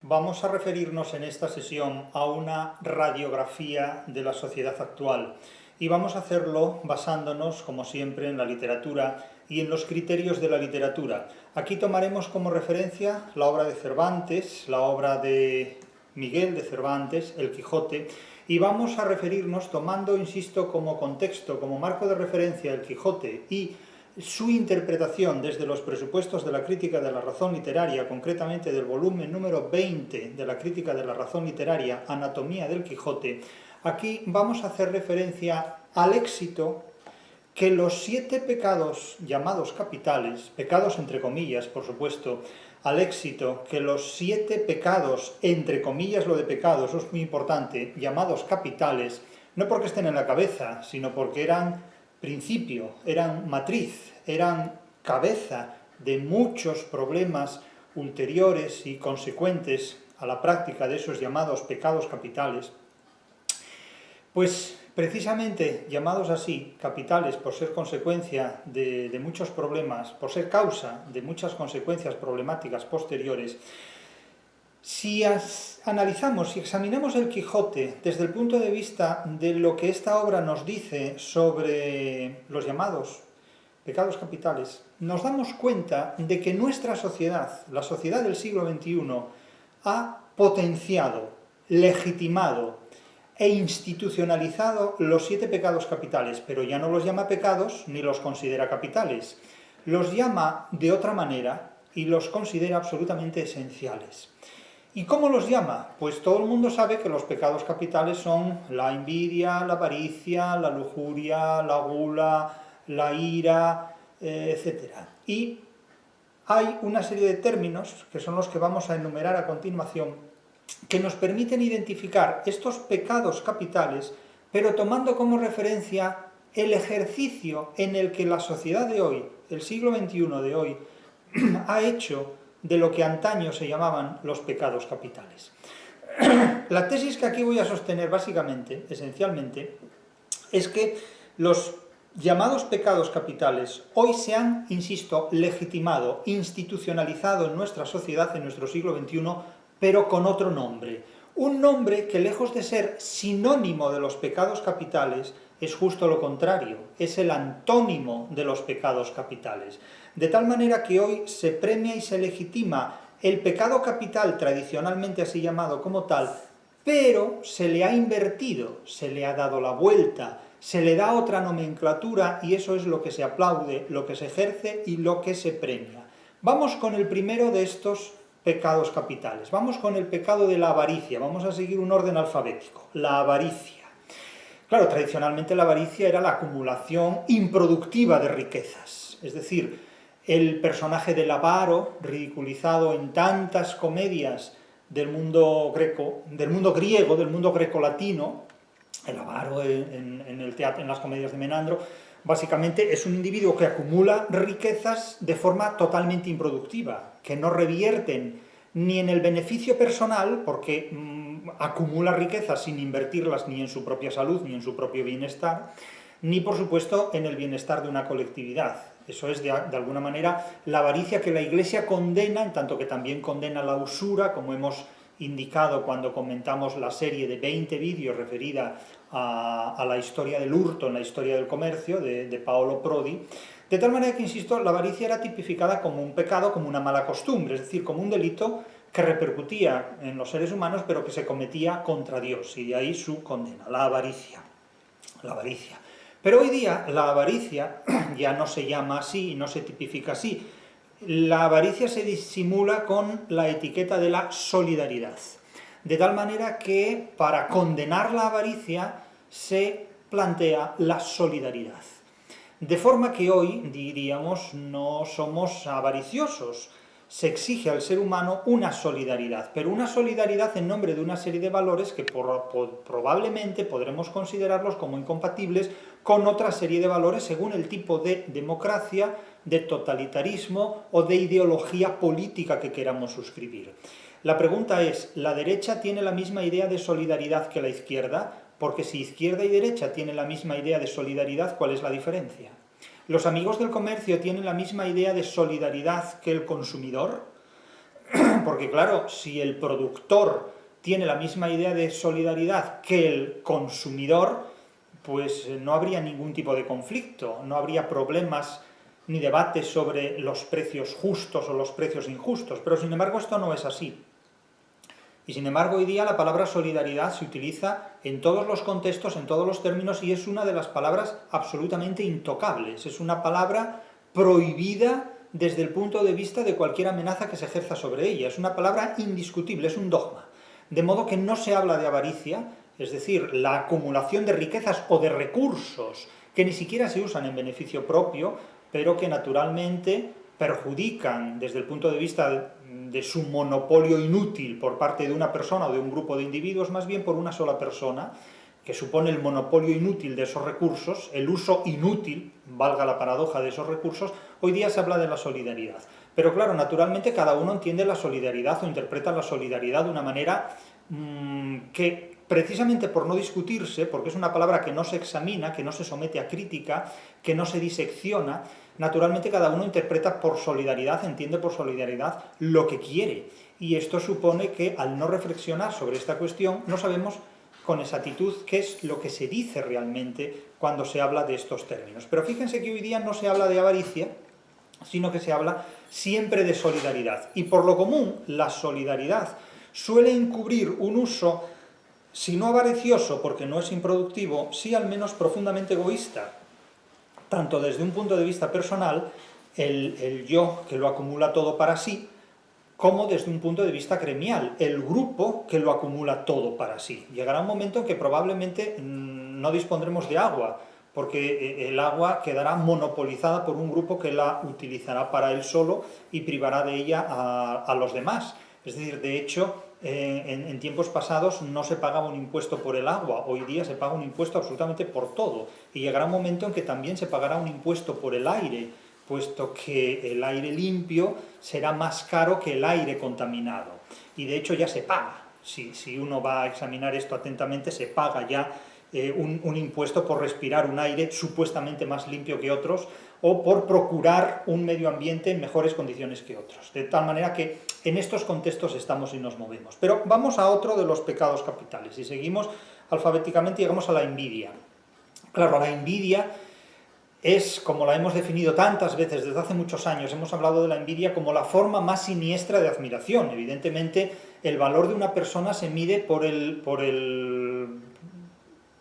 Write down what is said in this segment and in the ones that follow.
Vamos a referirnos en esta sesión a una radiografía de la sociedad actual y vamos a hacerlo basándonos, como siempre, en la literatura y en los criterios de la literatura. Aquí tomaremos como referencia la obra de Cervantes, la obra de Miguel de Cervantes, El Quijote, y vamos a referirnos tomando, insisto, como contexto, como marco de referencia El Quijote y su interpretación desde los presupuestos de la crítica de la razón literaria, concretamente del volumen número 20 de la crítica de la razón literaria, Anatomía del Quijote. Aquí vamos a hacer referencia al éxito que los 7 pecados llamados capitales, pecados entre comillas, por supuesto, al éxito que los 7 pecados, entre comillas lo de pecados, eso es muy importante, llamados capitales, no porque estén en la cabeza, sino porque eran principio, eran matriz, eran cabeza de muchos problemas ulteriores y consecuentes a la práctica de esos llamados pecados capitales, pues precisamente llamados así, capitales, por ser consecuencia de muchos problemas, por ser causa de muchas consecuencias problemáticas posteriores, si analizamos y examinamos el Quijote desde el punto de vista de lo que esta obra nos dice sobre los llamados pecados capitales, nos damos cuenta de que nuestra sociedad, la sociedad del siglo XXI, ha potenciado, legitimado e institucionalizado los 7 pecados capitales, pero ya no los llama pecados ni los considera capitales. Los llama de otra manera y los considera absolutamente esenciales. ¿Y cómo los llama? Pues todo el mundo sabe que los pecados capitales son la envidia, la avaricia, la lujuria, la gula, la ira, etc. Y hay una serie de términos, que son los que vamos a enumerar a continuación, que nos permiten identificar estos pecados capitales, pero tomando como referencia el ejercicio en el que la sociedad de hoy, el siglo XXI de hoy, ha hecho de lo que antaño se llamaban los pecados capitales. La tesis que aquí voy a sostener básicamente, esencialmente, es que los llamados pecados capitales hoy se han, insisto, legitimado, institucionalizado en nuestra sociedad, en nuestro siglo XXI, pero con otro nombre. Un nombre que, lejos de ser sinónimo de los pecados capitales, es justo lo contrario, es el antónimo de los pecados capitales. De tal manera que hoy se premia y se legitima el pecado capital, tradicionalmente así llamado como tal, pero se le ha invertido, se le ha dado la vuelta, se le da otra nomenclatura y eso es lo que se aplaude, lo que se ejerce y lo que se premia. Vamos con el primero de estos pecados capitales. Vamos con el pecado de la avaricia, vamos a seguir un orden alfabético. La avaricia. Claro, tradicionalmente la avaricia era la acumulación improductiva de riquezas, es decir, el personaje del avaro, ridiculizado en tantas comedias del mundo griego, del mundo grecolatino, el avaro en el teatro, en las comedias de Menandro, básicamente es un individuo que acumula riquezas de forma totalmente improductiva, que no revierten ni en el beneficio personal, porque acumula riquezas sin invertirlas ni en su propia salud, ni en su propio bienestar, ni por supuesto en el bienestar de una colectividad. Eso es de alguna manera la avaricia que la Iglesia condena, en tanto que también condena la usura, como hemos indicado cuando comentamos la serie de 20 vídeos referida a la historia del hurto en la historia del comercio de Paolo Prodi, de tal manera que, insisto, la avaricia era tipificada como un pecado, como una mala costumbre, es decir, como un delito que repercutía en los seres humanos, pero que se cometía contra Dios, y de ahí su condena, la avaricia. La avaricia. Pero hoy día la avaricia ya no se llama así y no se tipifica así. La avaricia se disimula con la etiqueta de la solidaridad. De tal manera que para condenar la avaricia se plantea la solidaridad. De forma que hoy, diríamos, no somos avariciosos. Se exige al ser humano una solidaridad, pero una solidaridad en nombre de una serie de valores que probablemente podremos considerarlos como incompatibles con otra serie de valores según el tipo de democracia, de totalitarismo o de ideología política que queramos suscribir. La pregunta es, ¿la derecha tiene la misma idea de solidaridad que la izquierda? Porque si izquierda y derecha tienen la misma idea de solidaridad, ¿cuál es la diferencia? ¿Los amigos del comercio tienen la misma idea de solidaridad que el consumidor? porque claro, si el productor tiene la misma idea de solidaridad que el consumidor, pues no habría ningún tipo de conflicto, no habría problemas ni debates sobre los precios justos o los precios injustos, pero sin embargo esto no es así. Y sin embargo hoy día la palabra solidaridad se utiliza en todos los contextos, en todos los términos, y es una de las palabras absolutamente intocables, es una palabra prohibida desde el punto de vista de cualquier amenaza que se ejerza sobre ella, es una palabra indiscutible, es un dogma. De modo que no se habla de avaricia, es decir, la acumulación de riquezas o de recursos que ni siquiera se usan en beneficio propio, pero que naturalmente perjudican desde el punto de vista de su monopolio inútil por parte de una persona o de un grupo de individuos, más bien por una sola persona, que supone el monopolio inútil de esos recursos, el uso inútil, valga la paradoja, de esos recursos. Hoy día se habla de la solidaridad. Pero claro, naturalmente cada uno entiende la solidaridad o interpreta la solidaridad de una manera que precisamente por no discutirse, porque es una palabra que no se examina, que no se somete a crítica, que no se disecciona, naturalmente cada uno interpreta por solidaridad, entiende por solidaridad lo que quiere. Y esto supone que al no reflexionar sobre esta cuestión no sabemos con exactitud qué es lo que se dice realmente cuando se habla de estos términos. Pero fíjense que hoy día no se habla de avaricia, sino que se habla siempre de solidaridad. Y por lo común, la solidaridad suele encubrir un uso, si no avaricioso porque no es improductivo, sí al menos profundamente egoísta, tanto desde un punto de vista personal, el yo que lo acumula todo para sí, como desde un punto de vista gremial, el grupo que lo acumula todo para sí. Llegará un momento en que probablemente no dispondremos de agua, porque el agua quedará monopolizada por un grupo que la utilizará para él solo y privará de ella a los demás. Es decir, de hecho, en tiempos pasados no se pagaba un impuesto por el agua, hoy día se paga un impuesto absolutamente por todo, y llegará un momento en que también se pagará un impuesto por el aire, puesto que el aire limpio será más caro que el aire contaminado. Y de hecho ya se paga, si uno va a examinar esto atentamente, se paga ya un impuesto por respirar un aire supuestamente más limpio que otros, o por procurar un medio ambiente en mejores condiciones que otros. De tal manera que en estos contextos estamos y nos movemos. Pero vamos a otro de los pecados capitales. Si seguimos alfabéticamente, llegamos a la envidia. Claro, la envidia es, como la hemos definido tantas veces desde hace muchos años, hemos hablado de la envidia como la forma más siniestra de admiración. Evidentemente, el valor de una persona se mide por el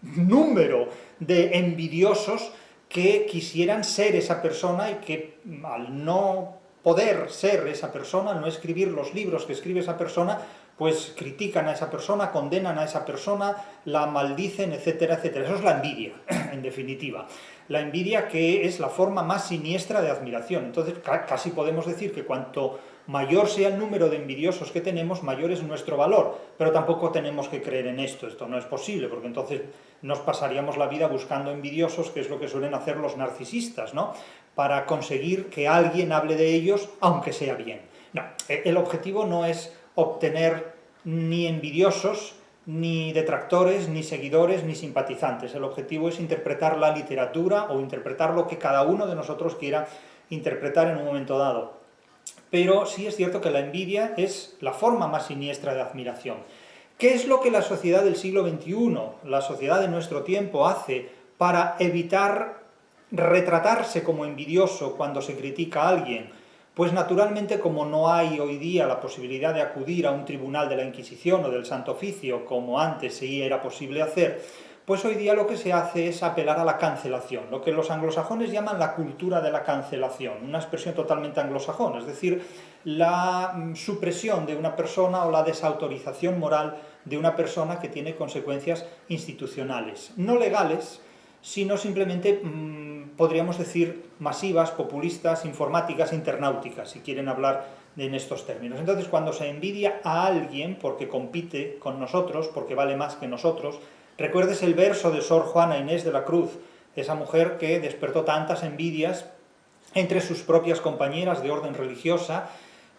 número de envidiosos que quisieran ser esa persona y que al no poder ser esa persona, al no escribir los libros que escribe esa persona, pues critican a esa persona, condenan a esa persona, la maldicen, etcétera, etcétera. Eso es la envidia, en definitiva. La envidia, que es la forma más siniestra de admiración. Entonces, casi podemos decir que cuanto mayor sea el número de envidiosos que tenemos, mayor es nuestro valor. Pero tampoco tenemos que creer en esto no es posible, porque entonces nos pasaríamos la vida buscando envidiosos, que es lo que suelen hacer los narcisistas, ¿no? Para conseguir que alguien hable de ellos, aunque sea bien. No, el objetivo no es obtener ni envidiosos, ni detractores, ni seguidores, ni simpatizantes. El objetivo es interpretar la literatura o interpretar lo que cada uno de nosotros quiera interpretar en un momento dado. Pero sí es cierto que la envidia es la forma más siniestra de admiración. ¿Qué es lo que la sociedad del siglo XXI, la sociedad de nuestro tiempo, hace para evitar retratarse como envidioso cuando se critica a alguien? Pues naturalmente, como no hay hoy día la posibilidad de acudir a un tribunal de la Inquisición o del Santo Oficio, como antes sí era posible hacer, pues hoy día lo que se hace es apelar a la cancelación, lo que los anglosajones llaman la cultura de la cancelación, una expresión totalmente anglosajona, es decir, la supresión de una persona o la desautorización moral de una persona que tiene consecuencias institucionales, no legales, sino simplemente, podríamos decir, masivas, populistas, informáticas, internauticas, si quieren hablar en estos términos. Entonces, cuando se envidia a alguien porque compite con nosotros, porque vale más que nosotros, recuerdes el verso de Sor Juana Inés de la Cruz, esa mujer que despertó tantas envidias entre sus propias compañeras de orden religiosa,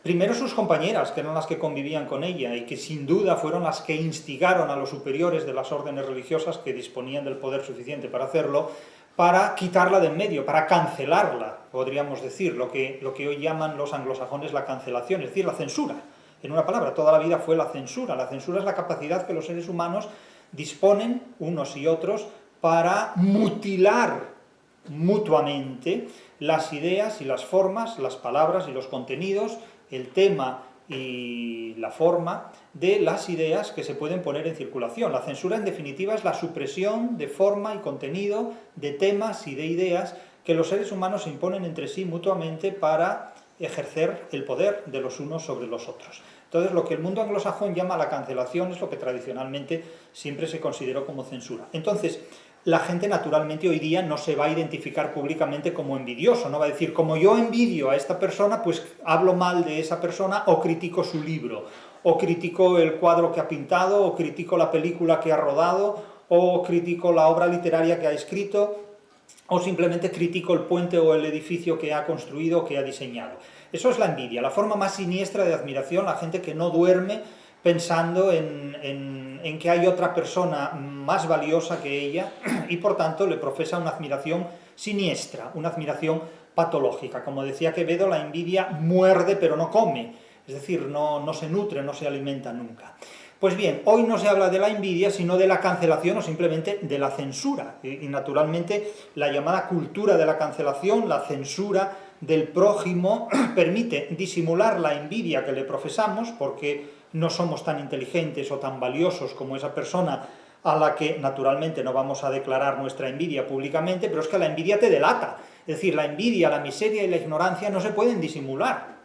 primero sus compañeras, que eran las que convivían con ella, y que sin duda fueron las que instigaron a los superiores de las órdenes religiosas, que disponían del poder suficiente para hacerlo, para quitarla de en medio, para cancelarla, podríamos decir, lo que hoy llaman los anglosajones la cancelación, es decir, la censura. En una palabra, toda la vida fue la censura. La censura es la capacidad que los seres humanos disponen, unos y otros, para mutilar mutuamente las ideas y las formas, las palabras y los contenidos, el tema y la forma de las ideas que se pueden poner en circulación. La censura, en definitiva, es la supresión de forma y contenido de temas y de ideas que los seres humanos se imponen entre sí mutuamente para ejercer el poder de los unos sobre los otros. Entonces, lo que el mundo anglosajón llama la cancelación es lo que tradicionalmente siempre se consideró como censura. Entonces, la gente naturalmente hoy día no se va a identificar públicamente como envidioso, no va a decir, como yo envidio a esta persona, pues hablo mal de esa persona o critico su libro, o critico el cuadro que ha pintado, o critico la película que ha rodado, o critico la obra literaria que ha escrito, o simplemente critico el puente o el edificio que ha construido o que ha diseñado. Eso es la envidia, la forma más siniestra de admiración, la gente que no duerme pensando en que hay otra persona más valiosa que ella y por tanto le profesa una admiración siniestra, una admiración patológica. Como decía Quevedo, la envidia muerde pero no come, es decir, no se nutre, no se alimenta nunca. Pues bien, hoy no se habla de la envidia, sino de la cancelación o simplemente de la censura. Y naturalmente la llamada cultura de la cancelación, la censura del prójimo, permite disimular la envidia que le profesamos, porque no somos tan inteligentes o tan valiosos como esa persona a la que naturalmente no vamos a declarar nuestra envidia públicamente, pero es que la envidia te delata. Es decir, la envidia, la miseria y la ignorancia no se pueden disimular.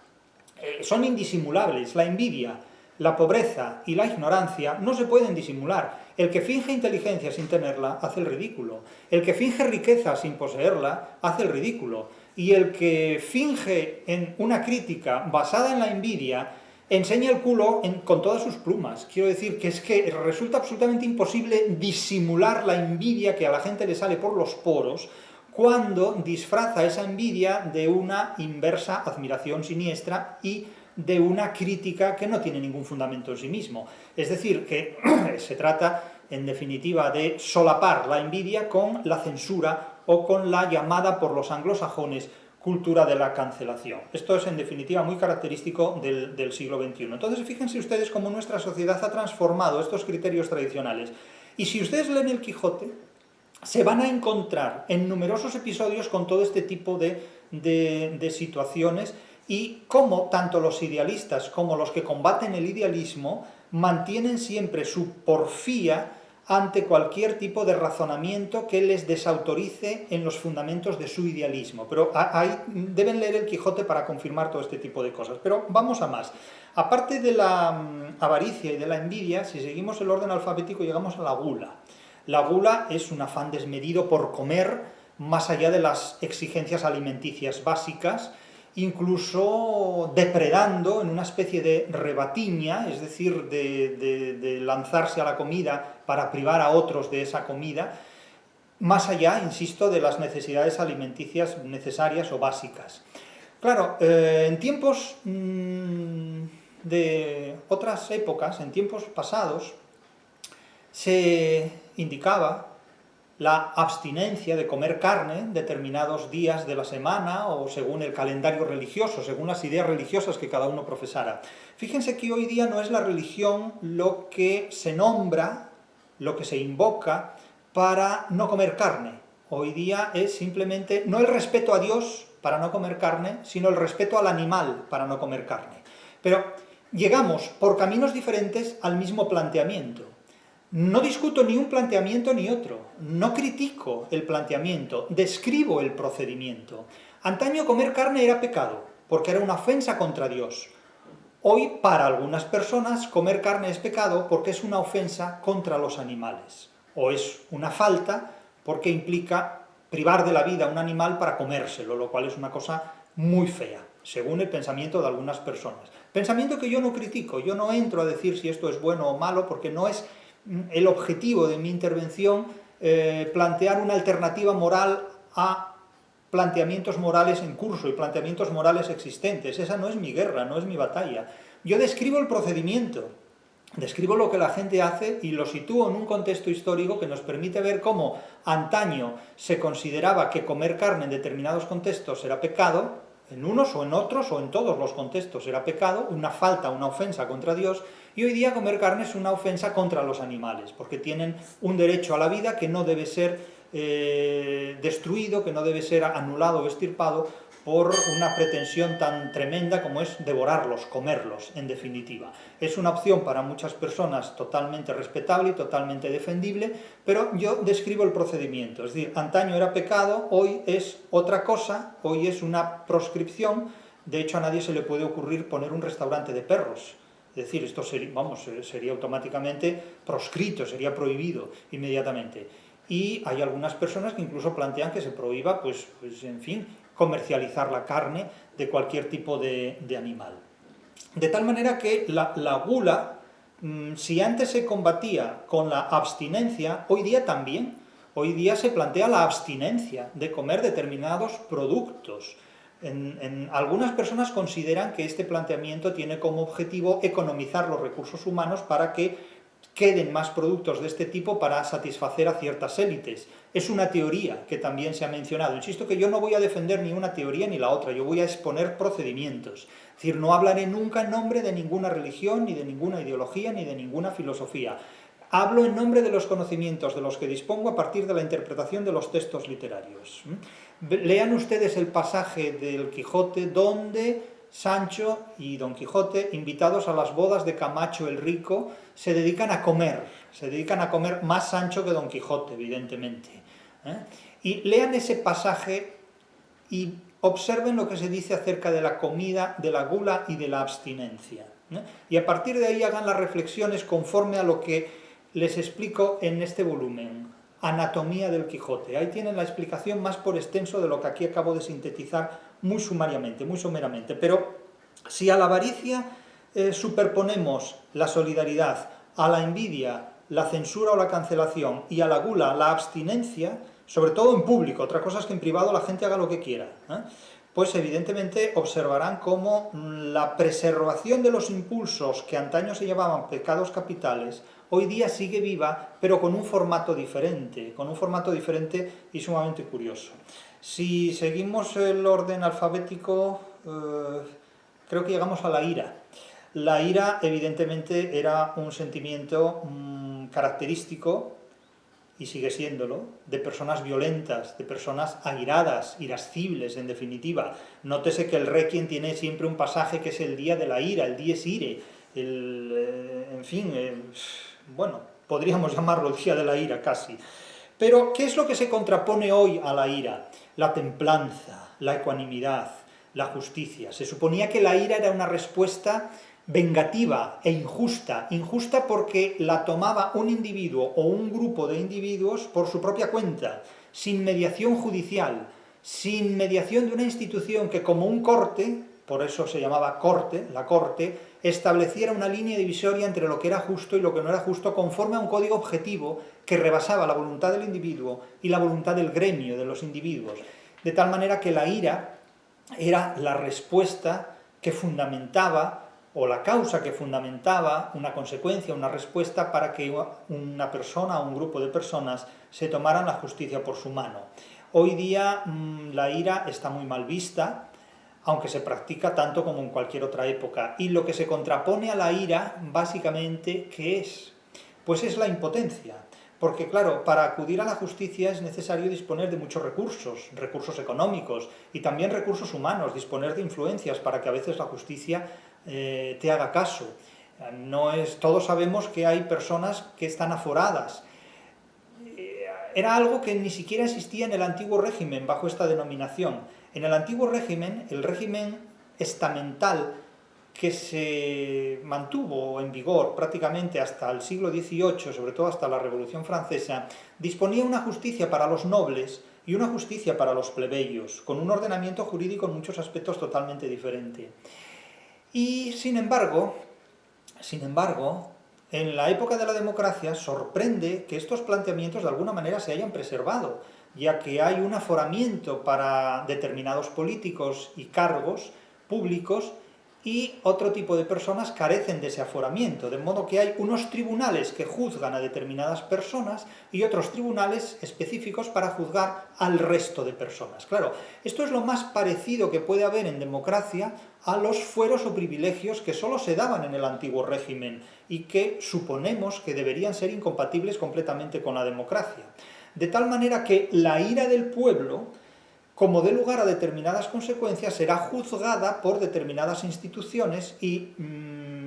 Son indisimulables. La envidia, la pobreza y la ignorancia no se pueden disimular. El que finge inteligencia sin tenerla hace el ridículo. El que finge riqueza sin poseerla hace el ridículo. Y el que finge en una crítica basada en la envidia enseña el culo con todas sus plumas. Quiero decir que es que resulta absolutamente imposible disimular la envidia que a la gente le sale por los poros cuando disfraza esa envidia de una inversa admiración siniestra y de una crítica que no tiene ningún fundamento en sí mismo. Es decir, que se trata, en definitiva, de solapar la envidia con la censura o con la llamada por los anglosajones cultura de la cancelación. Esto es, en definitiva, muy característico del siglo XXI. Entonces, fíjense ustedes cómo nuestra sociedad ha transformado estos criterios tradicionales. Y si ustedes leen el Quijote, se van a encontrar en numerosos episodios con todo este tipo de situaciones y cómo tanto los idealistas como los que combaten el idealismo mantienen siempre su porfía ante cualquier tipo de razonamiento que les desautorice en los fundamentos de su idealismo. Pero ahí deben leer el Quijote para confirmar todo este tipo de cosas. Pero vamos a más. Aparte de la avaricia y de la envidia, si seguimos el orden alfabético llegamos a la gula. La gula es un afán desmedido por comer más allá de las exigencias alimenticias básicas, incluso depredando en una especie de rebatiña, es decir, de lanzarse a la comida para privar a otros de esa comida, más allá, insisto, de las necesidades alimenticias necesarias o básicas. Claro, en tiempos de otras épocas, en tiempos pasados, se indicaba la abstinencia de comer carne determinados días de la semana o según el calendario religioso, según las ideas religiosas que cada uno profesara. Fíjense que hoy día no es la religión lo que se nombra, lo que se invoca para no comer carne. Hoy día es simplemente no el respeto a Dios para no comer carne, sino el respeto al animal para no comer carne. Pero llegamos por caminos diferentes al mismo planteamiento. No discuto ni un planteamiento ni otro, no critico el planteamiento, describo el procedimiento. Antaño comer carne era pecado, porque era una ofensa contra Dios. Hoy, para algunas personas, comer carne es pecado porque es una ofensa contra los animales. O es una falta porque implica privar de la vida a un animal para comérselo, lo cual es una cosa muy fea, según el pensamiento de algunas personas. Pensamiento que yo no critico, yo no entro a decir si esto es bueno o malo, porque no es el objetivo de mi intervención plantear una alternativa moral a planteamientos morales en curso y planteamientos morales existentes. Esa no es mi guerra, no es mi batalla. Yo describo el procedimiento, describo lo que la gente hace y lo sitúo en un contexto histórico que nos permite ver cómo antaño se consideraba que comer carne en determinados contextos era pecado, En unos o en otros o en todos los contextos era pecado, una falta, una ofensa contra Dios, y hoy día comer carne es una ofensa contra los animales, porque tienen un derecho a la vida que no debe ser destruido, que no debe ser anulado o extirpado por una pretensión tan tremenda como es devorarlos, comerlos, en definitiva. Es una opción para muchas personas totalmente respetable y totalmente defendible, pero yo describo el procedimiento. Es decir, antaño era pecado, hoy es otra cosa, hoy es una proscripción. De hecho, a nadie se le puede ocurrir poner un restaurante de perros. Es decir, esto sería automáticamente proscrito, sería prohibido inmediatamente. Y hay algunas personas que incluso plantean que se prohíba, pues en fin, comercializar la carne de cualquier tipo de animal. De tal manera que la gula, si antes se combatía con la abstinencia, hoy día también. Hoy día se plantea la abstinencia de comer determinados productos. Algunas personas consideran que este planteamiento tiene como objetivo economizar los recursos humanos para que queden más productos de este tipo para satisfacer a ciertas élites. Es una teoría que también se ha mencionado. Insisto que yo no voy a defender ni una teoría ni la otra, yo voy a exponer procedimientos. Es decir, no hablaré nunca en nombre de ninguna religión, ni de ninguna ideología, ni de ninguna filosofía. Hablo en nombre de los conocimientos de los que dispongo a partir de la interpretación de los textos literarios. Lean ustedes el pasaje del Quijote donde Sancho y Don Quijote, invitados a las bodas de Camacho el Rico, se dedican a comer más Sancho que Don Quijote, evidentemente. Y lean ese pasaje y observen lo que se dice acerca de la comida, de la gula y de la abstinencia. Y a partir de ahí hagan las reflexiones conforme a lo que les explico en este volumen, Anatomía del Quijote. Ahí tienen la explicación más por extenso de lo que aquí acabo de sintetizar muy sumariamente, muy someramente. Pero si a la avaricia superponemos la solidaridad, a la envidia, la censura o la cancelación, y a la gula, la abstinencia, sobre todo en público, otra cosa es que en privado la gente haga lo que quiera, pues evidentemente observarán cómo la preservación de los impulsos que antaño se llamaban pecados capitales, hoy día sigue viva, pero con un formato diferente y sumamente curioso. Si seguimos el orden alfabético, creo que llegamos a la ira. La ira, evidentemente, era un sentimiento característico, y sigue siéndolo, de personas violentas, de personas airadas, irascibles, en definitiva. Nótese que el Requiem tiene siempre un pasaje que es el día de la ira, el dies irae, bueno, podríamos llamarlo el día de la ira casi. Pero, ¿qué es lo que se contrapone hoy a la ira? La templanza, la ecuanimidad, la justicia. Se suponía que la ira era una respuesta vengativa e injusta porque la tomaba un individuo o un grupo de individuos por su propia cuenta, sin mediación judicial, sin mediación de una institución que como un corte, por eso se llamaba corte, la corte, estableciera una línea divisoria entre lo que era justo y lo que no era justo conforme a un código objetivo que rebasaba la voluntad del individuo y la voluntad del gremio de los individuos. De tal manera que la ira era la respuesta que fundamentaba, o la causa que fundamentaba una consecuencia, una respuesta para que una persona o un grupo de personas se tomaran la justicia por su mano. Hoy día la ira está muy mal vista, aunque se practica tanto como en cualquier otra época. Y lo que se contrapone a la ira, básicamente, ¿qué es? Pues es la impotencia. Porque, claro, para acudir a la justicia es necesario disponer de muchos recursos económicos y también recursos humanos, disponer de influencias para que a veces la justicia te haga caso. Todos sabemos que hay personas que están aforadas. Era algo que ni siquiera existía en el antiguo régimen bajo esta denominación. En el antiguo régimen, el régimen estamental que se mantuvo en vigor prácticamente hasta el siglo XVIII, sobre todo hasta la Revolución Francesa, disponía una justicia para los nobles y una justicia para los plebeyos, con un ordenamiento jurídico en muchos aspectos totalmente diferente. Y sin embargo, en la época de la democracia sorprende que estos planteamientos de alguna manera se hayan preservado, ya que hay un aforamiento para determinados políticos y cargos públicos y otro tipo de personas carecen de ese aforamiento, de modo que hay unos tribunales que juzgan a determinadas personas y otros tribunales específicos para juzgar al resto de personas. Claro, esto es lo más parecido que puede haber en democracia a los fueros o privilegios que solo se daban en el antiguo régimen y que suponemos que deberían ser incompatibles completamente con la democracia. De tal manera que la ira del pueblo, como dé lugar a determinadas consecuencias, será juzgada por determinadas instituciones y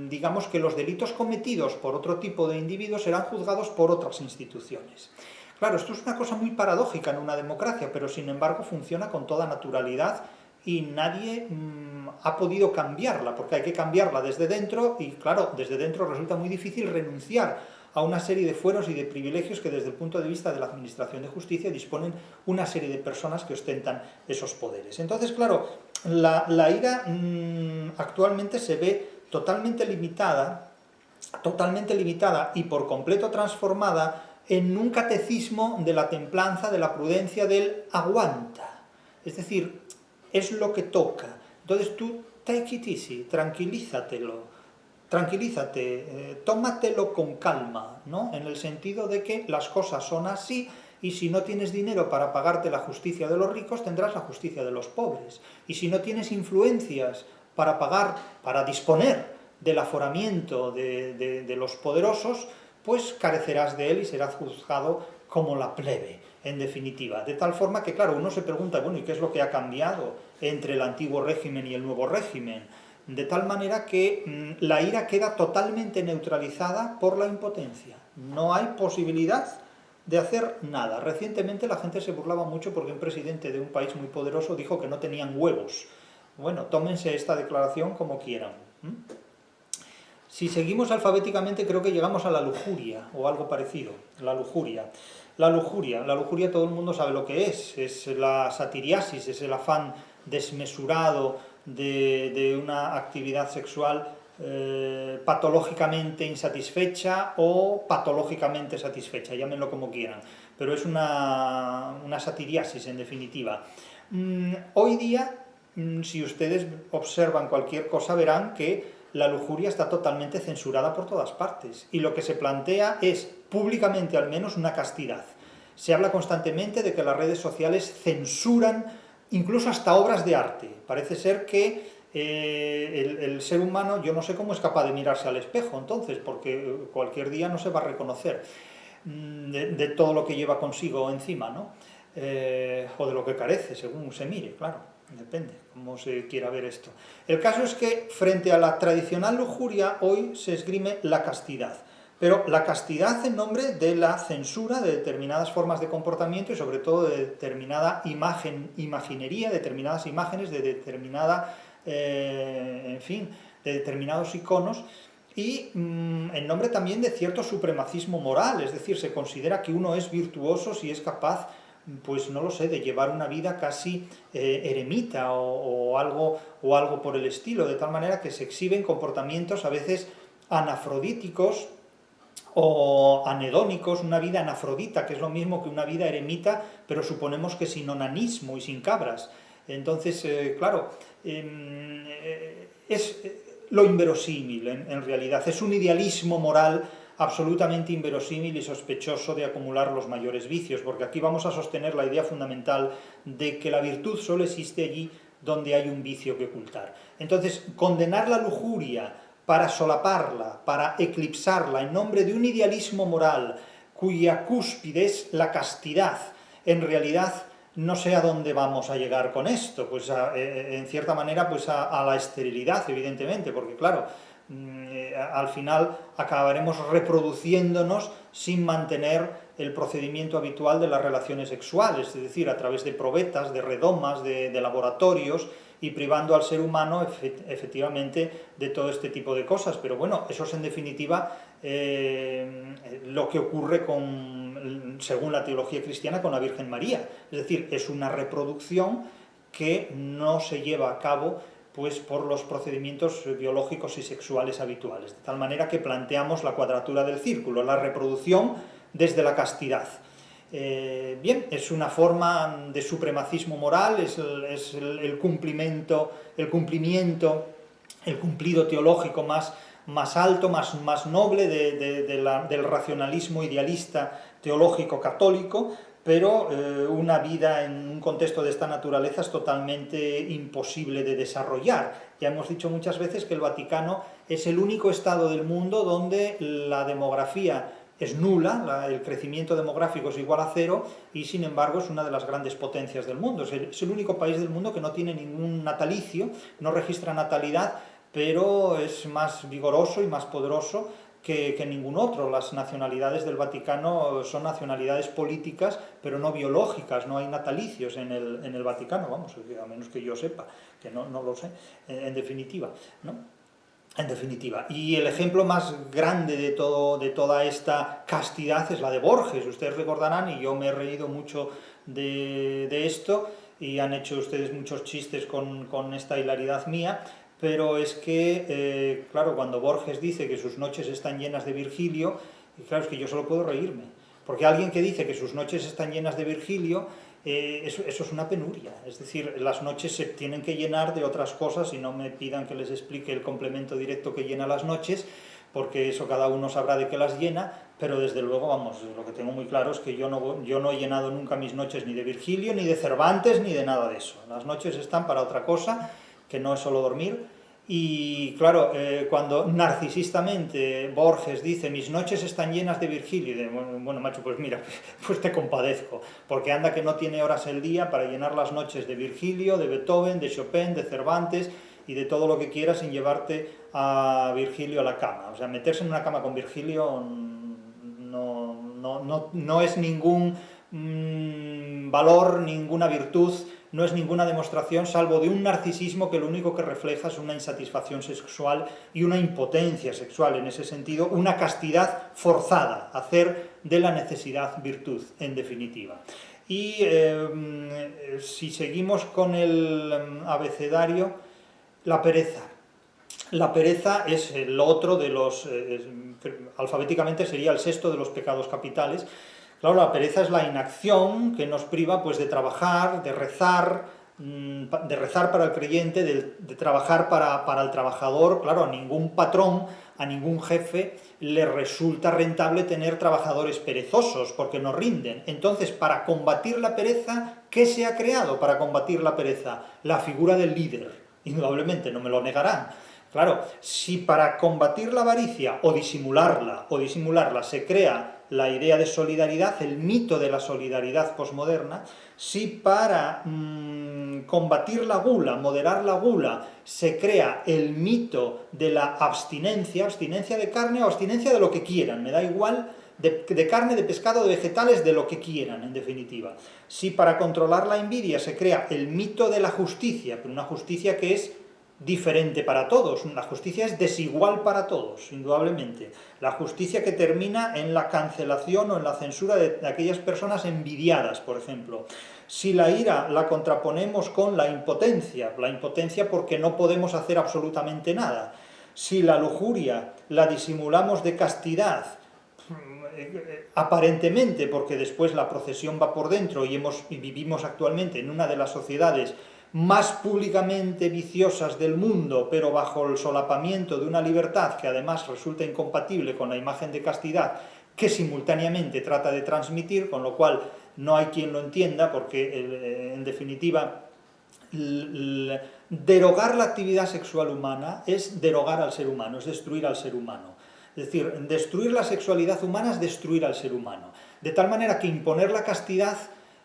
digamos que los delitos cometidos por otro tipo de individuos serán juzgados por otras instituciones. Claro, esto es una cosa muy paradójica en una democracia, pero sin embargo funciona con toda naturalidad y nadie ha podido cambiarla, porque hay que cambiarla desde dentro y claro, desde dentro resulta muy difícil renunciar a una serie de fueros y de privilegios que desde el punto de vista de la administración de justicia disponen una serie de personas que ostentan esos poderes. Entonces, claro, la ira actualmente se ve totalmente limitada y por completo transformada en un catecismo de la templanza, de la prudencia, del aguanta. Es decir, es lo que toca. Entonces tú, take it easy, tranquilízate, tómatelo con calma, ¿no? En el sentido de que las cosas son así y si no tienes dinero para pagarte la justicia de los ricos, tendrás la justicia de los pobres. Y si no tienes influencias para disponer del aforamiento de los poderosos, pues carecerás de él y serás juzgado como la plebe, en definitiva. De tal forma que, claro, uno se pregunta, bueno, ¿y qué es lo que ha cambiado entre el antiguo régimen y el nuevo régimen? De tal manera que la ira queda totalmente neutralizada por la impotencia. No hay posibilidad de hacer nada. Recientemente la gente se burlaba mucho porque un presidente de un país muy poderoso dijo que no tenían huevos. Bueno, tómense esta declaración como quieran. Si seguimos alfabéticamente creo que llegamos a la lujuria o algo parecido. La lujuria todo el mundo sabe lo que es la satiriasis, es el afán desmesurado de una actividad sexual patológicamente insatisfecha o patológicamente satisfecha, llámenlo como quieran, pero es una satiriasis en definitiva. Hoy día, si ustedes observan cualquier cosa, verán que la lujuria está totalmente censurada por todas partes y lo que se plantea es, públicamente al menos, una castidad. Se habla constantemente de que las redes sociales censuran incluso hasta obras de arte. Parece ser que el ser humano, yo no sé cómo es capaz de mirarse al espejo entonces, porque cualquier día no se va a reconocer de todo lo que lleva consigo encima, ¿no? O de lo que carece, según se mire, claro, depende cómo se quiera ver esto. El caso es que frente a la tradicional lujuria hoy se esgrime la castidad. Pero la castidad en nombre de la censura de determinadas formas de comportamiento y sobre todo de determinada imaginería, determinadas imágenes, de determinada, en fin, de determinados iconos y en nombre también de cierto supremacismo moral, es decir, se considera que uno es virtuoso si es capaz, pues no lo sé, de llevar una vida casi eremita o algo por el estilo, de tal manera que se exhiben comportamientos a veces anafrodíticos o anedónicos, una vida anafrodita, que es lo mismo que una vida eremita, pero suponemos que sin onanismo y sin cabras. Entonces, claro, es lo inverosímil en realidad, es un idealismo moral absolutamente inverosímil y sospechoso de acumular los mayores vicios, porque aquí vamos a sostener la idea fundamental de que la virtud solo existe allí donde hay un vicio que ocultar. Entonces, condenar la lujuria para solaparla, para eclipsarla, en nombre de un idealismo moral cuya cúspide es la castidad, en realidad no sé a dónde vamos a llegar con esto, pues en cierta manera pues a la esterilidad, evidentemente, porque claro, al final acabaremos reproduciéndonos sin mantener el procedimiento habitual de las relaciones sexuales, es decir, a través de probetas, de redomas, de laboratorios, y privando al ser humano efectivamente de todo este tipo de cosas. Pero bueno, eso es en definitiva lo que ocurre según la teología cristiana con la Virgen María. Es decir, es una reproducción que no se lleva a cabo pues, por los procedimientos biológicos y sexuales habituales. De tal manera que planteamos la cuadratura del círculo, la reproducción desde la castidad. Bien, es una forma de supremacismo moral, es el cumplimiento el cumplido teológico más alto, más noble del racionalismo idealista teológico católico, pero una vida en un contexto de esta naturaleza es totalmente imposible de desarrollar. Ya hemos dicho muchas veces que el Vaticano es el único estado del mundo donde la demografía es nula, el crecimiento demográfico es igual a cero, y sin embargo es una de las grandes potencias del mundo. Es el único país del mundo que no tiene ningún natalicio, no registra natalidad, pero es más vigoroso y más poderoso que ningún otro. Las nacionalidades del Vaticano son nacionalidades políticas, pero no biológicas, no hay natalicios en el Vaticano, vamos, a menos que yo sepa, que no lo sé, en definitiva, ¿no? En definitiva. Y el ejemplo más grande de toda esta castidad es la de Borges. Ustedes recordarán, y yo me he reído mucho de esto, y han hecho ustedes muchos chistes con esta hilaridad mía, pero es que, claro, cuando Borges dice que sus noches están llenas de Virgilio, y claro, es que yo solo puedo reírme, porque alguien que dice que sus noches están llenas de Virgilio, eso es una penuria. Es decir, las noches se tienen que llenar de otras cosas, y no me pidan que les explique el complemento directo que llena las noches, porque eso cada uno sabrá de qué las llena, pero desde luego, vamos, lo que tengo muy claro es que yo no he llenado nunca mis noches ni de Virgilio, ni de Cervantes, ni de nada de eso. Las noches están para otra cosa, que no es solo dormir. Y claro, cuando narcisistamente Borges dice mis noches están llenas de Virgilio, y de, bueno, macho, pues mira, pues te compadezco, porque anda que no tiene horas el día para llenar las noches de Virgilio, de Beethoven, de Chopin, de Cervantes y de todo lo que quiera sin llevarte a Virgilio a la cama. O sea, meterse en una cama con Virgilio no es ningún valor, ninguna virtud, no es ninguna demostración, salvo de un narcisismo que lo único que refleja es una insatisfacción sexual y una impotencia sexual, en ese sentido, una castidad forzada, hacer de la necesidad virtud, en definitiva. Y si seguimos con el abecedario, la pereza. La pereza es el otro de los, alfabéticamente sería el sexto de los pecados capitales. Claro, la pereza es la inacción que nos priva pues, de trabajar, de rezar para el creyente, de trabajar para el trabajador. Claro, a ningún patrón, a ningún jefe le resulta rentable tener trabajadores perezosos, porque no rinden. Entonces, para combatir la pereza, ¿qué se ha creado para combatir la pereza? La figura del líder, indudablemente, no me lo negarán. Claro, si para combatir la avaricia o disimularla se crea la idea de solidaridad, el mito de la solidaridad posmoderna, si para combatir la gula, moderar la gula, se crea el mito de la abstinencia de carne o abstinencia de lo que quieran, me da igual, de carne, de pescado, de vegetales, de lo que quieran, en definitiva. Si para controlar la envidia se crea el mito de la justicia, pero una justicia que es diferente para todos, la justicia es desigual para todos, indudablemente. La justicia que termina en la cancelación o en la censura de aquellas personas envidiadas, por ejemplo. Si la ira la contraponemos con la impotencia porque no podemos hacer absolutamente nada. Si la lujuria la disimulamos de castidad, aparentemente, porque después la procesión va por dentro y vivimos actualmente en una de las sociedades más públicamente viciosas del mundo, pero bajo el solapamiento de una libertad que además resulta incompatible con la imagen de castidad que simultáneamente trata de transmitir, con lo cual no hay quien lo entienda, porque en definitiva derogar la actividad sexual humana es derogar al ser humano, es destruir al ser humano. Es decir, destruir la sexualidad humana es destruir al ser humano. De tal manera que imponer la castidad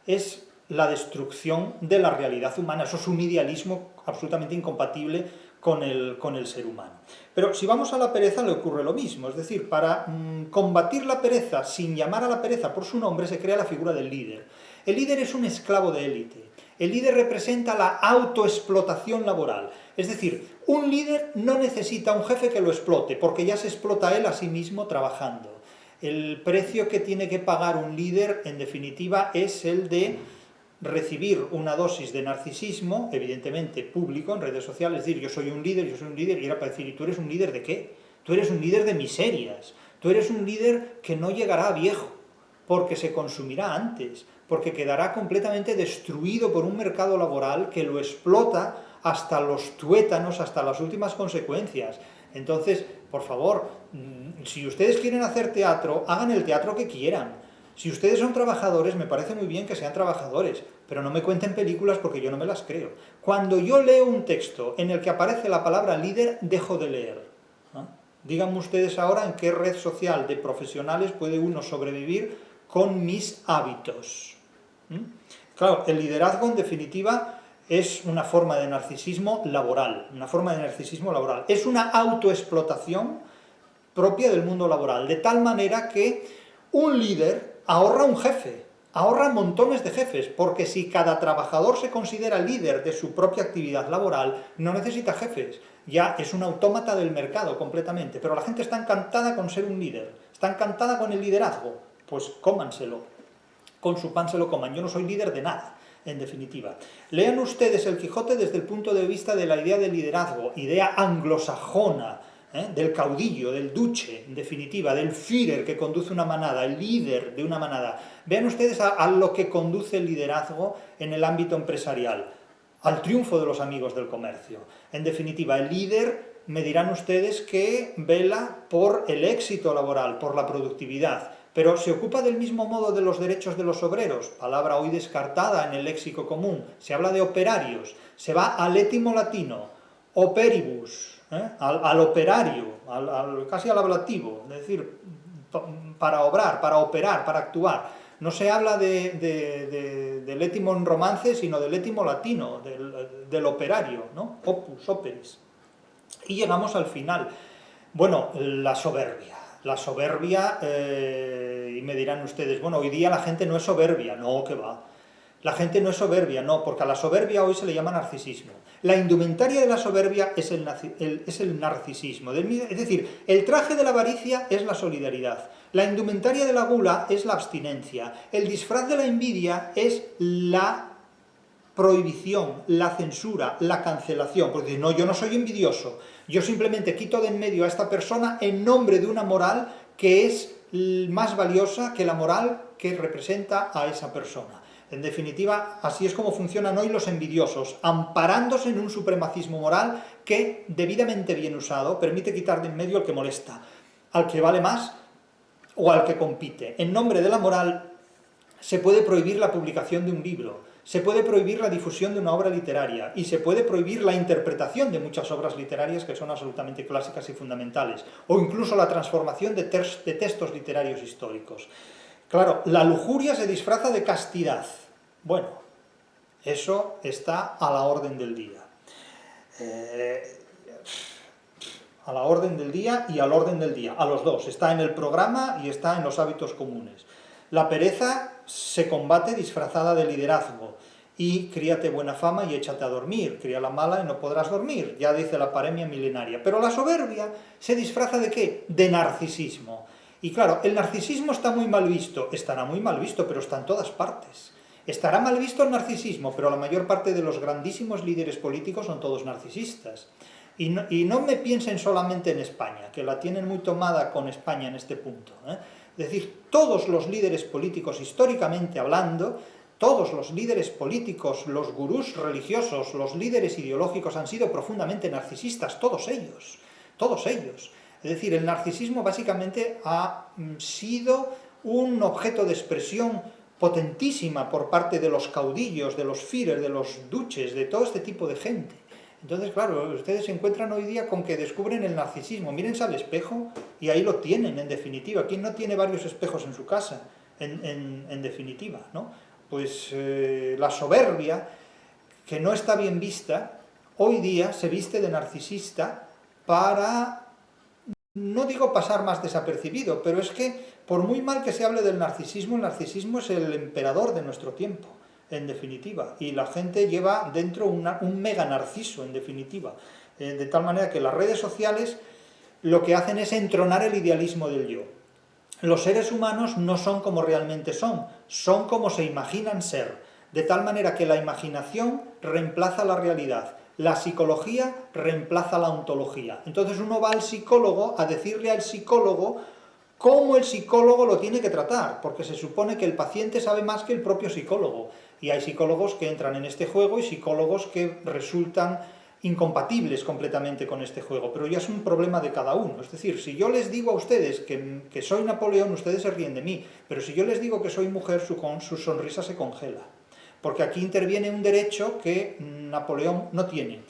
es la destrucción de la realidad humana. Eso es un idealismo absolutamente incompatible con el ser humano. Pero si vamos a la pereza le ocurre lo mismo, es decir, para combatir la pereza sin llamar a la pereza por su nombre se crea la figura del líder. El líder es un esclavo de élite. El líder representa la autoexplotación laboral. Es decir, un líder no necesita un jefe que lo explote, porque ya se explota él a sí mismo trabajando. El precio que tiene que pagar un líder, en definitiva, es el de recibir una dosis de narcisismo, evidentemente público, en redes sociales, decir yo soy un líder, y era para decir, ¿y tú eres un líder de qué? Tú eres un líder de miserias, tú eres un líder que no llegará a viejo, porque se consumirá antes, porque quedará completamente destruido por un mercado laboral que lo explota hasta los tuétanos, hasta las últimas consecuencias. Entonces, por favor, si ustedes quieren hacer teatro, hagan el teatro que quieran. Si ustedes son trabajadores, me parece muy bien que sean trabajadores, pero no me cuenten películas porque yo no me las creo. Cuando yo leo un texto en el que aparece la palabra líder, dejo de leer. ¿Ah? Díganme ustedes ahora en qué red social de profesionales puede uno sobrevivir con mis hábitos. Claro, el liderazgo en definitiva es una forma de narcisismo laboral, Es una autoexplotación propia del mundo laboral, de tal manera que un líder ahorra un jefe, ahorra montones de jefes, porque si cada trabajador se considera líder de su propia actividad laboral, no necesita jefes, ya es un autómata del mercado completamente, pero la gente está encantada con ser un líder, está encantada con el liderazgo, pues cómanselo, con su pan se lo coman, yo no soy líder de nada. En definitiva, lean ustedes el Quijote desde el punto de vista de la idea del liderazgo, idea anglosajona, del caudillo, del duce, en definitiva, del Führer que conduce una manada, el líder de una manada. Vean ustedes a lo que conduce el liderazgo en el ámbito empresarial, al triunfo de los amigos del comercio. En definitiva, el líder, me dirán ustedes, que vela por el éxito laboral, por la productividad, pero se ocupa del mismo modo de los derechos de los obreros, palabra hoy descartada en el léxico común, se habla de operarios, se va al étimo latino, operibus, al operario, casi al ablativo, es decir, para obrar, para operar, para actuar. No se habla del étimo en romance, sino del étimo latino, del operario, ¿no? Opus, operis. Y llegamos al final. Bueno, la soberbia. La soberbia, y me dirán ustedes, bueno, hoy día la gente no es soberbia. No, que va. La gente no es soberbia, no, porque a la soberbia hoy se le llama narcisismo. La indumentaria de la soberbia es el narcisismo. Es decir, el traje de la avaricia es la solidaridad. La indumentaria de la gula es la abstinencia. El disfraz de la envidia es la prohibición, la censura, la cancelación. Porque no, yo no soy envidioso. Yo simplemente quito de en medio a esta persona en nombre de una moral que es más valiosa que la moral que representa a esa persona. En definitiva, así es como funcionan hoy los envidiosos, amparándose en un supremacismo moral que, debidamente bien usado, permite quitar de en medio al que molesta, al que vale más o al que compite. En nombre de la moral se puede prohibir la publicación de un libro, se puede prohibir la difusión de una obra literaria y se puede prohibir la interpretación de muchas obras literarias que son absolutamente clásicas y fundamentales, o incluso la transformación de textos literarios históricos. Claro, la lujuria se disfraza de castidad. Bueno, eso está a la orden del día. A la orden del día y al orden del día, a los dos. Está en el programa y está en los hábitos comunes. La pereza se combate disfrazada de liderazgo. Y críate buena fama y échate a dormir. Cría la mala y no podrás dormir, ya dice la paremia milenaria. Pero la soberbia se disfraza ¿de qué? De narcisismo. Y claro, el narcisismo está muy mal visto, estará muy mal visto, pero está en todas partes. Estará mal visto el narcisismo, pero la mayor parte de los grandísimos líderes políticos son todos narcisistas. Y no me piensen solamente en España, que la tienen muy tomada con España en este punto. Es decir, todos los líderes políticos, históricamente hablando, todos los líderes políticos, los gurús religiosos, los líderes ideológicos han sido profundamente narcisistas, todos ellos, todos ellos. Es decir, el narcisismo básicamente ha sido un objeto de expresión potentísima por parte de los caudillos, de los Führer, de los duces, de todo este tipo de gente. Entonces, claro, ustedes se encuentran hoy día con que descubren el narcisismo. Mírense al espejo y ahí lo tienen, en definitiva. ¿Quién no tiene varios espejos en su casa? En definitiva, ¿no? Pues la soberbia, que no está bien vista, hoy día se viste de narcisista para... No digo pasar más desapercibido, pero es que, por muy mal que se hable del narcisismo, el narcisismo es el emperador de nuestro tiempo, en definitiva, y la gente lleva dentro un mega narciso, en definitiva, de tal manera que las redes sociales lo que hacen es entronar el idealismo del yo. Los seres humanos no son como realmente son como se imaginan ser, de tal manera que la imaginación reemplaza la realidad. La psicología reemplaza la ontología. Entonces uno va al psicólogo a decirle al psicólogo cómo el psicólogo lo tiene que tratar, porque se supone que el paciente sabe más que el propio psicólogo. Y hay psicólogos que entran en este juego y psicólogos que resultan incompatibles completamente con este juego, pero ya es un problema de cada uno. Es decir, si yo les digo a ustedes que soy Napoleón, ustedes se ríen de mí, pero si yo les digo que soy mujer, su sonrisa se congela, porque aquí interviene un derecho que Napoleón no tiene.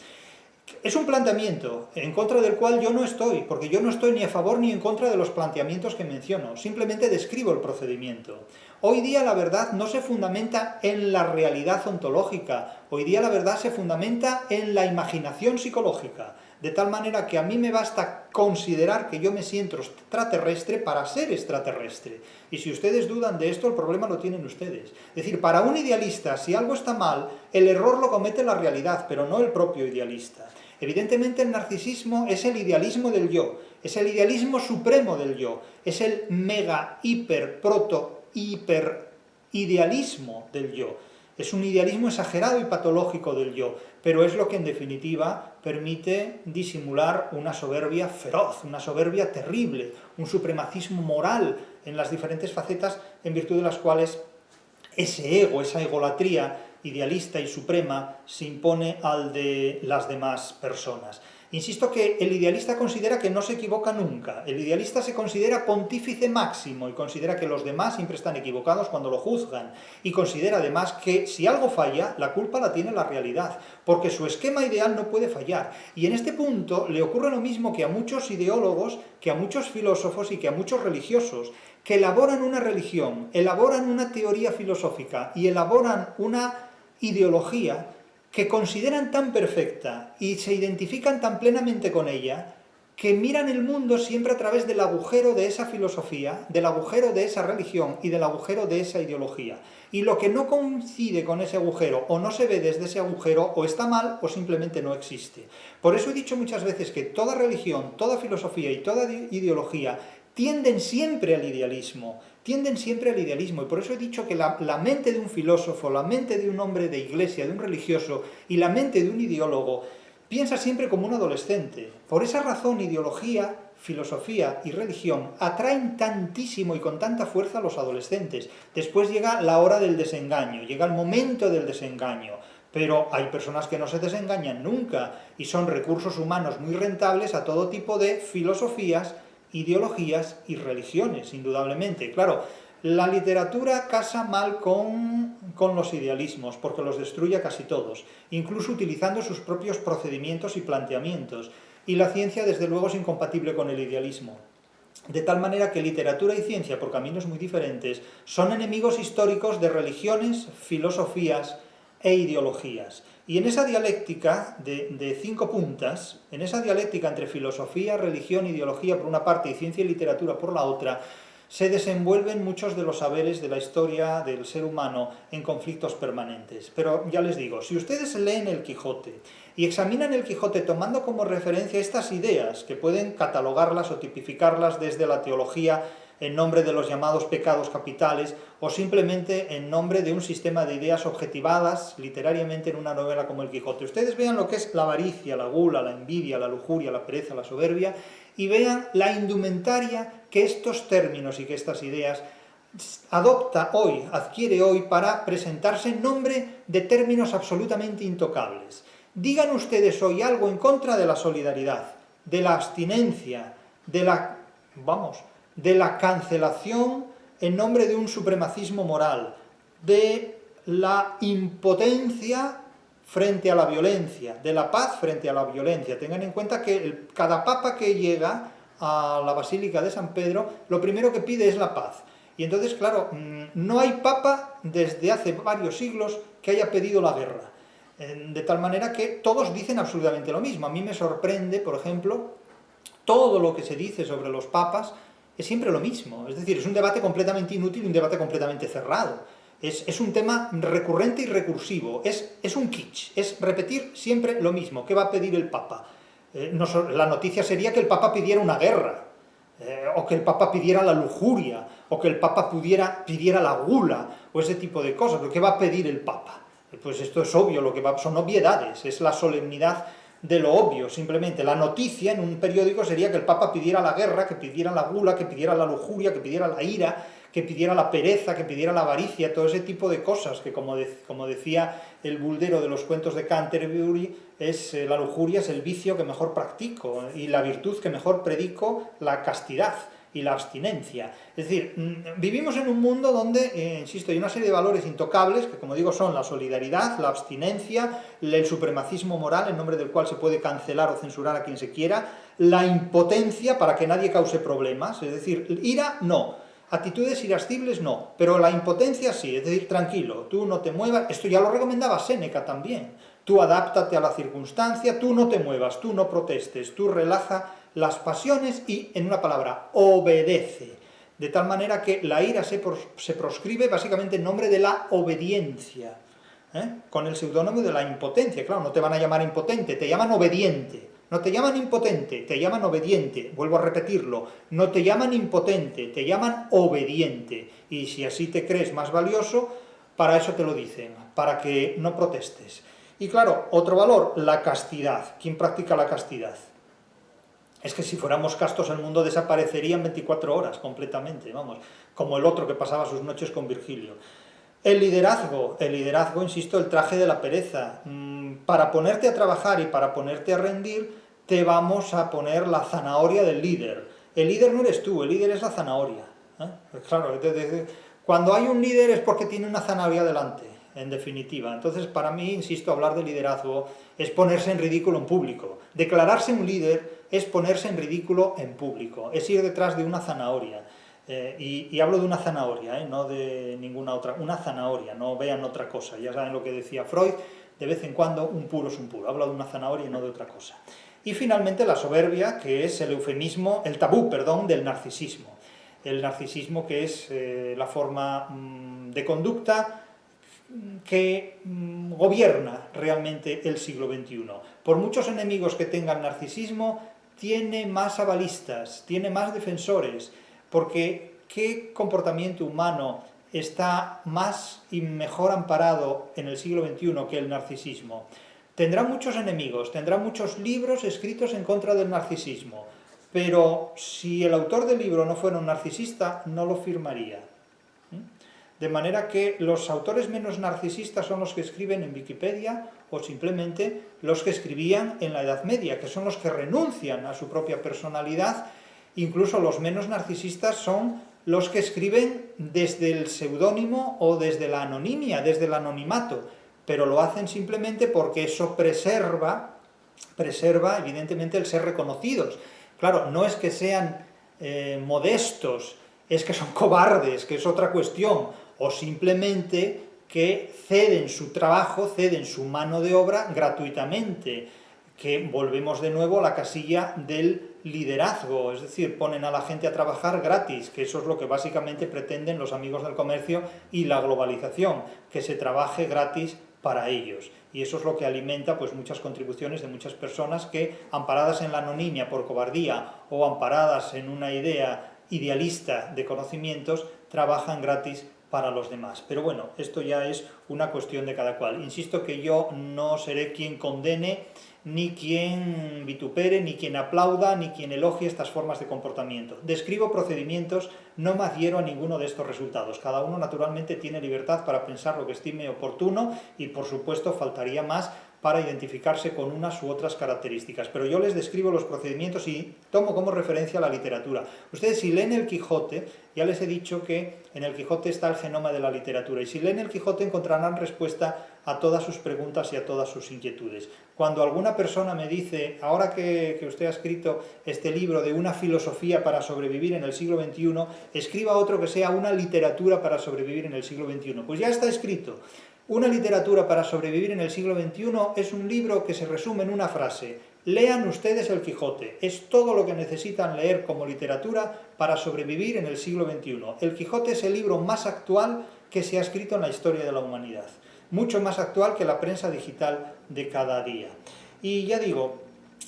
Es un planteamiento en contra del cual yo no estoy, porque yo no estoy ni a favor ni en contra de los planteamientos que menciono, simplemente describo el procedimiento. Hoy día la verdad no se fundamenta en la realidad ontológica, hoy día la verdad se fundamenta en la imaginación psicológica, de tal manera que a mí me basta considerar que yo me siento extraterrestre para ser extraterrestre. Y si ustedes dudan de esto, el problema lo tienen ustedes. Es decir, para un idealista, si algo está mal, el error lo comete la realidad, pero no el propio idealista. Evidentemente el narcisismo es el idealismo del yo, es el idealismo supremo del yo, es el mega, hiper, proto, hiper idealismo del yo. Es un idealismo exagerado y patológico del yo, pero es lo que en definitiva permite disimular una soberbia feroz, una soberbia terrible, un supremacismo moral en las diferentes facetas en virtud de las cuales ese ego, esa egolatría idealista y suprema se impone al de las demás personas. Insisto que el idealista considera que no se equivoca nunca, el idealista se considera pontífice máximo y considera que los demás siempre están equivocados cuando lo juzgan, y considera además que si algo falla, la culpa la tiene la realidad, porque su esquema ideal no puede fallar. Y en este punto le ocurre lo mismo que a muchos ideólogos, que a muchos filósofos y que a muchos religiosos, que elaboran una religión, elaboran una teoría filosófica y elaboran una ideología que consideran tan perfecta y se identifican tan plenamente con ella, que miran el mundo siempre a través del agujero de esa filosofía, del agujero de esa religión y del agujero de esa ideología. Y lo que no coincide con ese agujero o no se ve desde ese agujero o está mal o simplemente no existe. Por eso he dicho muchas veces que toda religión, toda filosofía y toda ideología tienden siempre al idealismo, y por eso he dicho que la mente de un filósofo, la mente de un hombre de iglesia, de un religioso, y la mente de un ideólogo, piensa siempre como un adolescente. Por esa razón, ideología, filosofía y religión atraen tantísimo y con tanta fuerza a los adolescentes. Después llega la hora del desengaño, llega el momento del desengaño. Pero hay personas que no se desengañan nunca, y son recursos humanos muy rentables a todo tipo de filosofías, ideologías y religiones, indudablemente. Claro, la literatura casa mal con los idealismos, porque los destruye a casi todos, incluso utilizando sus propios procedimientos y planteamientos, y la ciencia desde luego es incompatible con el idealismo. De tal manera que literatura y ciencia, por caminos muy diferentes, son enemigos históricos de religiones, filosofías e ideologías. Y en esa dialéctica de 5 puntas, en esa dialéctica entre filosofía, religión, ideología por una parte y ciencia y literatura por la otra, se desenvuelven muchos de los saberes de la historia del ser humano en conflictos permanentes. Pero ya les digo, si ustedes leen el Quijote y examinan el Quijote tomando como referencia estas ideas, que pueden catalogarlas o tipificarlas desde la teología en nombre de los llamados pecados capitales, o simplemente en nombre de un sistema de ideas objetivadas literariamente en una novela como El Quijote. Ustedes vean lo que es la avaricia, la gula, la envidia, la lujuria, la pereza, la soberbia, y vean la indumentaria que estos términos y que estas ideas adquiere hoy para presentarse en nombre de términos absolutamente intocables. Digan ustedes hoy algo en contra de la solidaridad, de la abstinencia, de la cancelación en nombre de un supremacismo moral, de la impotencia frente a la violencia, de la paz frente a la violencia. Tengan en cuenta que cada papa que llega a la Basílica de San Pedro, lo primero que pide es la paz. Y entonces, claro, no hay papa desde hace varios siglos que haya pedido la guerra. De tal manera que todos dicen absolutamente lo mismo. A mí me sorprende, por ejemplo, todo lo que se dice sobre los papas es siempre lo mismo. Es decir, es un debate completamente inútil, un debate completamente cerrado. Es un tema recurrente y recursivo, es un kitsch, es repetir siempre lo mismo. ¿Qué va a pedir el Papa? La noticia sería que el Papa pidiera una guerra, o que el Papa pidiera la lujuria, o que el Papa pidiera la gula, o ese tipo de cosas. ¿Pero qué va a pedir el Papa? Pues esto es obvio, son obviedades, es la solemnidad de lo obvio, simplemente. La noticia en un periódico sería que el Papa pidiera la guerra, que pidiera la gula, que pidiera la lujuria, que pidiera la ira, que pidiera la pereza, que pidiera la avaricia, todo ese tipo de cosas que, como decía el buldero de los cuentos de Canterbury, la lujuria es el vicio que mejor practico, y la virtud que mejor predico, la castidad y la abstinencia. Es decir, vivimos en un mundo donde, insisto, hay una serie de valores intocables, que como digo son la solidaridad, la abstinencia, el supremacismo moral, en nombre del cual se puede cancelar o censurar a quien se quiera, la impotencia para que nadie cause problemas, es decir, ira no, actitudes irascibles no, pero la impotencia sí, es decir, tranquilo, tú no te muevas, esto ya lo recomendaba Séneca también, tú adáptate a la circunstancia, tú no te muevas, tú no protestes, tú relaja las pasiones y, en una palabra, obedece. De tal manera que la ira se proscribe básicamente en nombre de la obediencia, con el seudónimo de la impotencia. Claro, no te van a llamar impotente, te llaman obediente. No te llaman impotente, te llaman obediente. Vuelvo a repetirlo, no te llaman impotente, te llaman obediente. Y si así te crees más valioso, para eso te lo dicen, para que no protestes. Y claro, otro valor, la castidad. ¿Quién practica la castidad? Es que si fuéramos castos el mundo desaparecería en 24 horas completamente, vamos, como el otro que pasaba sus noches con Virgilio. El liderazgo, insisto, el traje de la pereza. Para ponerte a trabajar y para ponerte a rendir, te vamos a poner la zanahoria del líder. El líder no eres tú, el líder es la zanahoria. Claro, cuando hay un líder es porque tiene una zanahoria delante, en definitiva. Entonces, para mí, insisto, hablar de liderazgo es ponerse en ridículo en público. Declararse un líder es ponerse en ridículo en público, es ir detrás de una zanahoria. Y hablo de una zanahoria, no de ninguna otra, una zanahoria, no vean otra cosa. Ya saben lo que decía Freud, de vez en cuando un puro es un puro. Hablo de una zanahoria y no de otra cosa. Y finalmente la soberbia, que es el eufemismo, el tabú, perdón, del narcisismo. El narcisismo, que es la forma de conducta que gobierna realmente el siglo XXI. Por muchos enemigos que tenga el narcisismo, tiene más avalistas, tiene más defensores, porque ¿qué comportamiento humano está más y mejor amparado en el siglo XXI que el narcisismo? Tendrá muchos enemigos, tendrá muchos libros escritos en contra del narcisismo, pero si el autor del libro no fuera un narcisista, no lo firmaría. De manera que los autores menos narcisistas son los que escriben en Wikipedia o simplemente los que escribían en la Edad Media, que son los que renuncian a su propia personalidad. Incluso los menos narcisistas son los que escriben desde el seudónimo o desde la anonimia, desde el anonimato, pero lo hacen simplemente porque eso preserva evidentemente el ser reconocidos. Claro, no es que sean modestos, es que son cobardes, que es otra cuestión, o simplemente que ceden su trabajo, ceden su mano de obra gratuitamente, que volvemos de nuevo a la casilla del liderazgo, es decir, ponen a la gente a trabajar gratis, que eso es lo que básicamente pretenden los amigos del comercio y la globalización, que se trabaje gratis para ellos. Y eso es lo que alimenta pues muchas contribuciones de muchas personas que, amparadas en la anonimia por cobardía o amparadas en una idea idealista de conocimientos, trabajan gratis para los demás. Pero bueno, esto ya es una cuestión de cada cual. Insisto que yo no seré quien condene, ni quien vitupere, ni quien aplauda, ni quien elogie estas formas de comportamiento. Describo procedimientos, no me adhiero a ninguno de estos resultados. Cada uno naturalmente tiene libertad para pensar lo que estime oportuno y por supuesto faltaría más para identificarse con unas u otras características. Pero yo les describo los procedimientos y tomo como referencia la literatura. Ustedes si leen el Quijote, ya les he dicho que en el Quijote está el genoma de la literatura, y si leen el Quijote encontrarán respuesta a todas sus preguntas y a todas sus inquietudes. Cuando alguna persona me dice, ahora que usted ha escrito este libro de una filosofía para sobrevivir en el siglo XXI, escriba otro que sea una literatura para sobrevivir en el siglo XXI. Pues ya está escrito. Una literatura para sobrevivir en el siglo XXI es un libro que se resume en una frase: lean ustedes el Quijote. Es todo lo que necesitan leer como literatura para sobrevivir en el siglo XXI. El Quijote es el libro más actual que se ha escrito en la historia de la humanidad. Mucho más actual que la prensa digital de cada día. Y ya digo,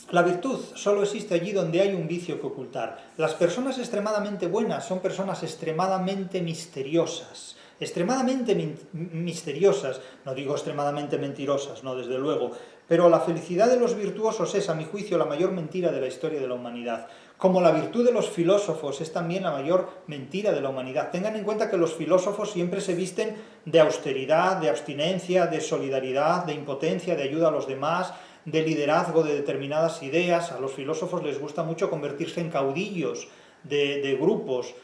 la virtud solo existe allí donde hay un vicio que ocultar. Las personas extremadamente buenas son personas extremadamente misteriosas. extremadamente misteriosas, no digo extremadamente mentirosas, no, desde luego, pero la felicidad de los virtuosos es, a mi juicio, la mayor mentira de la historia de la humanidad. Como la virtud de los filósofos es también la mayor mentira de la humanidad. Tengan en cuenta que los filósofos siempre se visten de austeridad, de abstinencia, de solidaridad, de impotencia, de ayuda a los demás, de liderazgo de determinadas ideas. A los filósofos les gusta mucho convertirse en caudillos de grupos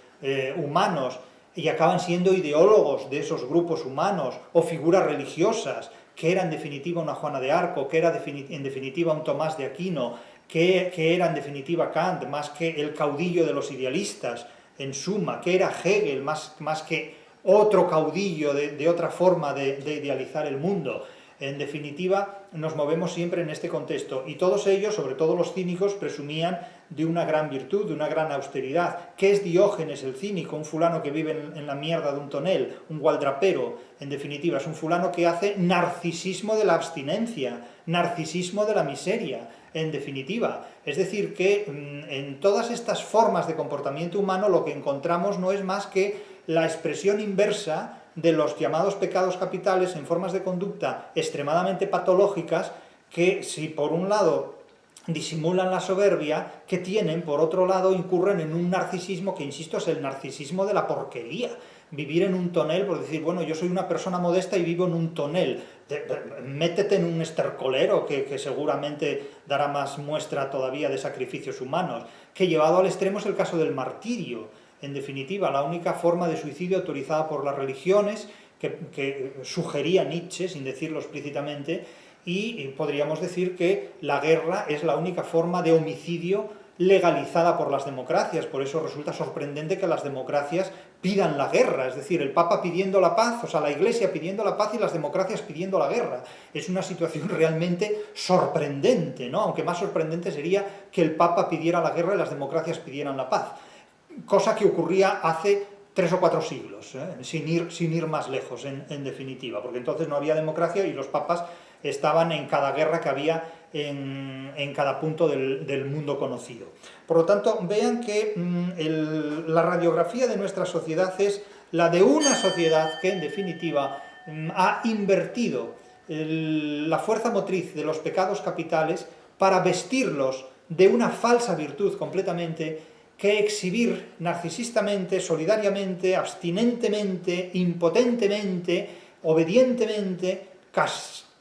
humanos y acaban siendo ideólogos de esos grupos humanos o figuras religiosas, que era en definitiva una Juana de Arco, que era en definitiva un Tomás de Aquino, que era en definitiva Kant, más que el caudillo de los idealistas, en suma, que era Hegel, más que otro caudillo de otra forma de idealizar el mundo. En definitiva, nos movemos siempre en este contexto, y todos ellos, sobre todo los cínicos, presumían de una gran virtud, de una gran austeridad. ¿Qué es Diógenes el cínico? Un fulano que vive en la mierda de un tonel, un gualdrapero, en definitiva, es un fulano que hace narcisismo de la abstinencia, narcisismo de la miseria, en definitiva. Es decir, que en todas estas formas de comportamiento humano lo que encontramos no es más que la expresión inversa de los llamados pecados capitales en formas de conducta extremadamente patológicas que, si por un lado disimulan la soberbia, que tienen, por otro lado, incurren en un narcisismo que, insisto, es el narcisismo de la porquería. Vivir en un tonel, por decir, bueno, yo soy una persona modesta y vivo en un tonel. Métete en un estercolero que seguramente dará más muestra todavía de sacrificios humanos, que llevado al extremo es el caso del martirio. En definitiva, la única forma de suicidio autorizada por las religiones, que sugería Nietzsche, sin decirlo explícitamente, y podríamos decir que la guerra es la única forma de homicidio legalizada por las democracias. Por eso resulta sorprendente que las democracias pidan la guerra, es decir, el Papa pidiendo la paz, o sea, la Iglesia pidiendo la paz y las democracias pidiendo la guerra. Es una situación realmente sorprendente, ¿no? Aunque más sorprendente sería que el Papa pidiera la guerra y las democracias pidieran la paz. Cosa que ocurría hace 3 o 4 siglos, sin ir más lejos, en definitiva, porque entonces no había democracia y los papas estaban en cada guerra que había en cada punto del mundo conocido. Por lo tanto, vean que la radiografía de nuestra sociedad es la de una sociedad que, en definitiva, ha invertido la fuerza motriz de los pecados capitales para vestirlos de una falsa virtud completamente, que exhibir narcisistamente, solidariamente, abstinentemente, impotentemente, obedientemente,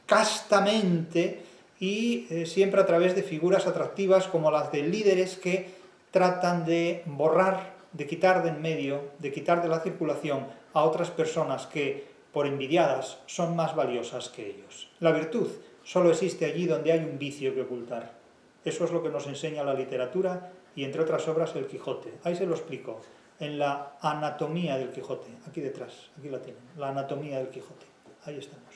castamente y siempre a través de figuras atractivas como las de líderes que tratan de borrar, de quitar de en medio, de quitar de la circulación a otras personas que, por envidiadas, son más valiosas que ellos. La virtud solo existe allí donde hay un vicio que ocultar. Eso es lo que nos enseña la literatura y, entre otras obras, el Quijote. Ahí se lo explico, en la anatomía del Quijote, aquí detrás, aquí la tienen, la anatomía del Quijote. Ahí estamos.